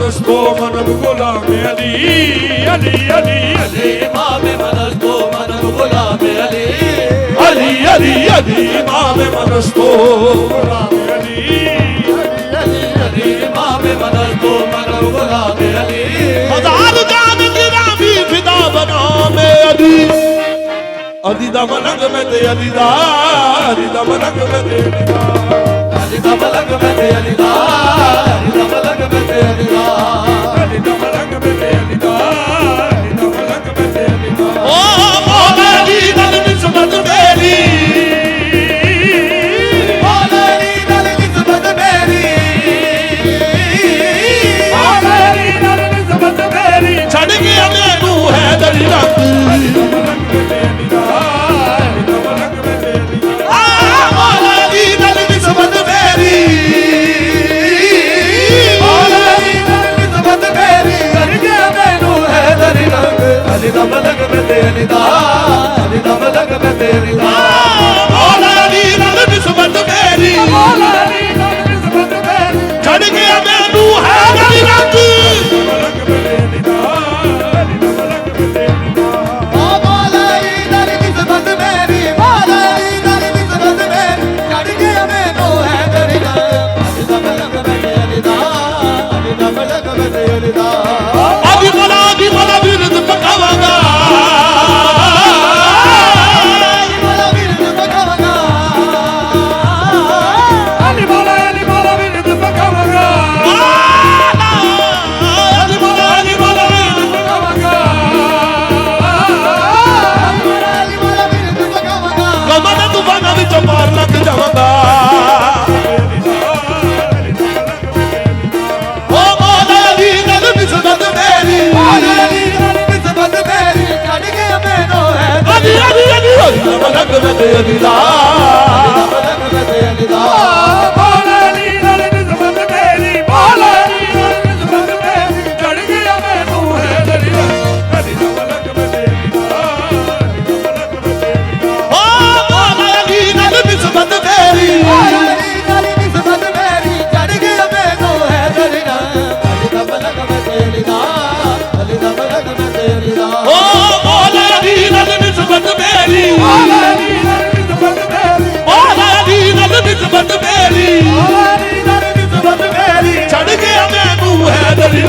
मनस्तो मनम गुलाम अली अली अली अली इमाम मनस्तो मनम गुलाम अली अली अली अली इमाम मनस्तो गुलाम अली अली अली इमाम मनस्तो मनम गुलाम अली हजार जान गिरामी फिदा बना में अली अली दा मलंग में ते अली दा अली दा मलंग में ते अली दा मलंग में ते अली दा अली दा मलंग में ते अली दा अली दा मलंग में ते अली दा अली दा मलंग में ते अली दा ओ मौला अली नल निस्बत मेरी मौला अली नल निस्बत मेरी मौला अली नल निस्बत मेरी छड़ गया मैनू है दरी रंग अली दा मलंग में ते अली दा अली दा मलंग में ते अली दा मौला अली नल निस्बत मेरी मौला अली नल निस्बत मेरी कर गया मैनू है दरी रंग अली दा मलंग में ते अली दा अली दा मलंग में ते अली दा मौला अली नल निस्बत मेरी मौला अली नल निस्बत मेरी छड़ गया मैनू है दरी रंग मौला अली नल निस्बत मेरी मौला अली नल निस्बत मेरी कर गया मैनू है दरी रंग अली दा मलंग में ते अली दा अली दा मलंग में ते अली दा अभी मोला विरद पकावांगा मौला विरद पकावांगा अली मोला विरद पकावांगा अली मोला विरद पकावांगा अली मौला विरद पकावांगा कमन तूफाना विचों पार लग जावांगा ओ मौला अली नल निस्बत मेरी मौला अली नल निस्बत मेरी कर गया मैनू है अली अली अली अली मलंग में ते अली दा मलंग में ते अली दा मौला अली नल निस्बत मेरी मौला अली नल निस्बत मेरी चढ़ गया मैनू है दरी अली दा मलंग में ते अली दा अली दा मलंग में ते अली दा ओ मौला अली नल निस्बत मेरी मौला अली नल निस्बत मेरी कर गया मैनू है दरी अली दा मलंग में ते अली दा अली दा मलंग में ते अली दा ओ मौला अली नल निस्बत मेरी मौला अली नल निस्बत मेरी मौला अली नल निस्बत मेरी मौला अली नल निस्बत मेरी चढ़ गया मैनू है दरी